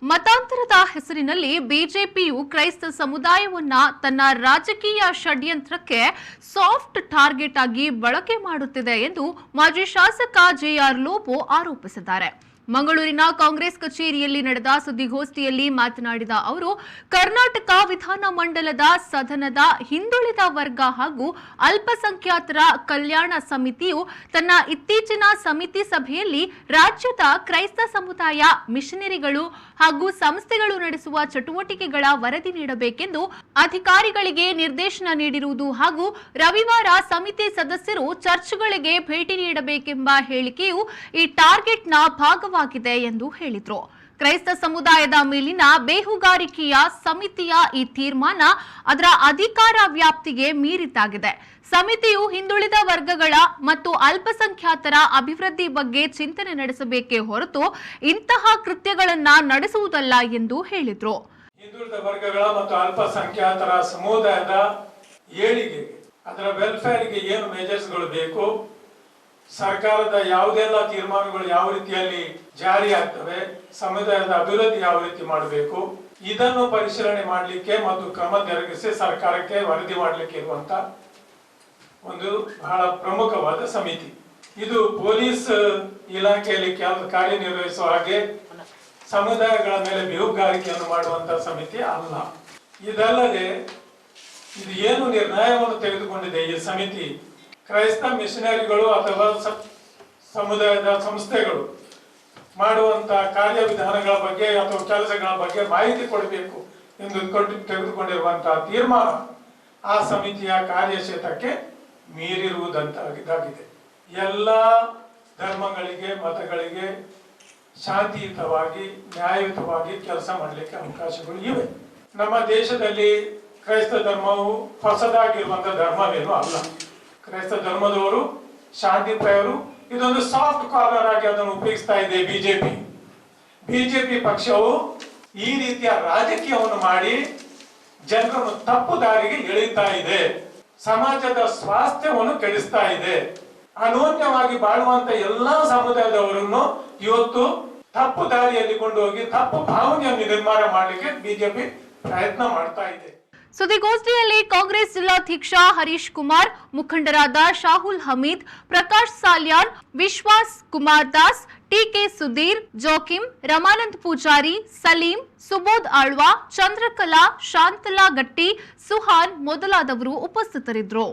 ಮತಾಂತರದ ಹೆಸರಿನಲ್ಲಿ ಬಿಜೆಪಿಯು ಕ್ರೈಸ್ತ ಸಮುದಾಯವನ್ನ ತನ್ನ ರಾಜಕೀಯ ಷಡ್ಯಂತ್ರಕ್ಕೆ ಸಾಫ್ಟ್ ಟಾರ್ಗೆಟ್ ಆಗಿ ಬಳಕೆ ಮಾಡುತ್ತಿದೆ ಎಂದು ಮಾಜಿ ಶಾಸಕ ಜೆಆರ್ ಲೋಬೋ ಆರೋಪಿಸಿದ್ದಾರೆ. ಮಂಗಳೂರಿನ ಕಾಂಗ್ರೆಸ್ ಕಚೇರಿಯಲ್ಲಿ ನಡೆದ ಸುದ್ದಿಗೋಷ್ಠಿಯಲ್ಲಿ ಮಾತನಾಡಿದ ಅವರು, ಕರ್ನಾಟಕ ವಿಧಾನಮಂಡಲದ ಸದನದ ಹಿಂದುಳಿದ ವರ್ಗ ಹಾಗೂ ಅಲ್ಪಸಂಖ್ಯಾತರ ಕಲ್ಯಾಣ ಸಮಿತಿಯು ತನ್ನ ಇತ್ತೀಚಿನ ಸಮಿತಿ ಸಭೆಯಲ್ಲಿ ರಾಜ್ಯದ ಕ್ರೈಸ್ತ ಸಮುದಾಯ, ಮಿಷನರಿಗಳು ಹಾಗೂ ಸಂಸ್ಥೆಗಳು ನಡೆಸುವ ಚಟುವಟಿಕೆಗಳ ವರದಿ ನೀಡಬೇಕೆಂದು ಅಧಿಕಾರಿಗಳಿಗೆ ನಿರ್ದೇಶನ ನೀಡಿರುವುದು ಹಾಗೂ ರವಿವಾರ ಸಮಿತಿ ಸದಸ್ಯರು ಚರ್ಚ್ಗಳಿಗೆ ಭೇಟಿ ನೀಡಬೇಕೆಂಬ ಹೇಳಿಕೆಯು ಈ ಟಾರ್ಗೆಟ್ನ ಭಾಗವಾಗಿದೆ ಎಂದು ಹೇಳಿದರು. ಕ್ರೈಸ್ತ ಸಮುದಾಯದ ಮೇಲಿನ ಬೇಹುಗಾರಿಕೆಯ ಸಮಿತಿಯ ಈ ತೀರ್ಮಾನ ಅದರ ಅಧಿಕಾರ ವ್ಯಾಪ್ತಿಗೆ ಮೀರಿದ್ದಾಗಿದೆ. ಸಮಿತಿಯು ಹಿಂದುಳಿದ ವರ್ಗಗಳ ಮತ್ತು ಅಲ್ಪಸಂಖ್ಯಾತರ ಅಭಿವೃದ್ಧಿ ಬಗ್ಗೆ ಚಿಂತನೆ ನಡೆಸಬೇಕೇ ಹೊರತು ಇಂತಹ ಕೃತ್ಯಗಳನ್ನ ನಡೆಸುವುದಲ್ಲ ಎಂದು ಹೇಳಿದರು. ಹಿಂದುಳಿದ ವರ್ಗಗಳ ಮತ್ತು ಅಲ್ಪಸಂಖ್ಯಾತರ ಸಮುದಾಯದ ಏಳಿಗೆಗೆ, ಅದರ ವೆಲ್ಫೇರ್ಗೆ ಏನು ಮೆಜರ್ಸ್ಗಳು ಬೇಕು, ಸರ್ಕಾರದ ಯಾವುದೆಲ್ಲ ತೀರ್ಮಾನಗಳು ಯಾವ ರೀತಿಯಲ್ಲಿ ಜಾರಿ ಆಗ್ತವೆ, ಸಮುದಾಯದ ಅಭಿವೃದ್ಧಿ ಯಾವ ರೀತಿ ಮಾಡಬೇಕು, ಇದನ್ನು ಪರಿಶೀಲನೆ ಮಾಡಲಿಕ್ಕೆ ಮತ್ತು ಕ್ರಮ ಜರುಗಿಸಿ ಸರ್ಕಾರಕ್ಕೆ ವರದಿ ಮಾಡಲಿಕ್ಕೆ ಇರುವಂತ ಒಂದು ಬಹಳ ಪ್ರಮುಖವಾದ ಸಮಿತಿ. ಇದು ಪೊಲೀಸ್ ಇಲಾಖೆಯಲ್ಲಿ ಕಾರ್ಯನಿರ್ವಹಿಸುವ ಹಾಗೆ ಸಮುದಾಯಗಳ ಮೇಲೆ ಬೇಹುಗಾರಿಕೆಯನ್ನು ಮಾಡುವಂತಹ ಸಮಿತಿ ಅಲ್ಲ. ಇದಲ್ಲದೆ ಇದು ಏನು ನಿರ್ಣಯವನ್ನು ತೆಗೆದುಕೊಂಡಿದೆ ಈ ಸಮಿತಿ, ಕ್ರೈಸ್ತ ಮಿಷನರಿಗಳು ಅಥವಾ ಸಮುದಾಯದ ಸಂಸ್ಥೆಗಳು ಮಾಡುವಂತಹ ಕಾರ್ಯವಿಧಾನಗಳ ಬಗ್ಗೆ ಅಥವಾ ಕೆಲಸಗಳ ಬಗ್ಗೆ ಮಾಹಿತಿ ಕೊಡಬೇಕು ಎಂದು ತೆಗೆದುಕೊಂಡಿರುವಂತಹ ತೀರ್ಮಾನ ಆ ಸಮಿತಿಯ ಕಾರ್ಯಕ್ಷೇತ್ರಕ್ಕೆ ಮೀರಿರುವುದಂತಾಗಿದೆ. ಎಲ್ಲ ಧರ್ಮಗಳಿಗೆ, ಮತಗಳಿಗೆ ಶಾಂತಿಯುತವಾಗಿ, ನ್ಯಾಯಯುತವಾಗಿ ಕೆಲಸ ಮಾಡಲಿಕ್ಕೆ ಅವಕಾಶಗಳು ಇವೆ. ನಮ್ಮ ದೇಶದಲ್ಲಿ ಕ್ರೈಸ್ತ ಧರ್ಮವು ಹೊಸದಾಗಿರುವಂತಹ ಧರ್ಮವೇನು ಅಲ್ಲ. ಕ್ರೈಸ್ತ ಧರ್ಮದವರು ಶಾಂತಿ ಪ್ರಿಯರು. ಇದೊಂದು ಸಾಫ್ಟ್ ಕಾರ್ನರ್ ಆಗಿ ಅದನ್ನು ಉಪಯೋಗಿಸ್ತಾ ಇದೆ ಬಿಜೆಪಿ ಪಕ್ಷವು. ಈ ರೀತಿಯ ರಾಜಕೀಯವನ್ನು ಮಾಡಿ ಜನರನ್ನು ತಪ್ಪು ದಾರಿಗೆ ಎಳೆಯುತ್ತಾ ಇದೆ, ಸಮಾಜದ ಸ್ವಾಸ್ಥ್ಯವನ್ನು ಕೆಡಿಸ್ತಾ ಇದೆ. ಅನೋನ್ಯವಾಗಿ ಬಾಳುವಂತ ಎಲ್ಲಾ ಸಮುದಾಯದವರನ್ನು ಇವತ್ತು ತಪ್ಪು ದಾರಿಯಲ್ಲಿ ಕೊಂಡೋಗಿ ತಪ್ಪು ಭಾವನೆಯನ್ನು ನಿರ್ಮಾಣ ಮಾಡಲಿಕ್ಕೆ ಬಿಜೆಪಿ ಪ್ರಯತ್ನ ಮಾಡ್ತಾ ಇದೆ. ಸುದ್ದಿಗೋಷ್ಠಿಯಲ್ಲಿ ಕಾಂಗ್ರೆಸ್ ಜಿಲ್ಲಾಧ್ಯಕ್ಷ ಹರೀಶ್ ಕುಮಾರ್, ಮುಖಂಡರಾದ ಶಾಹುಲ್ ಹಮೀದ್, ಪ್ರಕಾಶ್ ಸಾಲ್ಯಾನ್, ವಿಶ್ವಾಸ್ ಕುಮಾರ್ ದಾಸ್, ಟಿಕೆ ಸುಧೀರ್, ಜೋಕಿಂ, ರಮಾನಂದ್ ಪೂಜಾರಿ, ಸಲೀಂ, ಸುಬೋಧ್ ಆಳ್ವಾ, ಚಂದ್ರಕಲಾ, ಶಾಂತಲಾ ಗಟ್ಟಿ, ಸುಹಾನ್ ಮೊದಲಾದವರು ಉಪಸ್ಥಿತರಿದ್ದರು.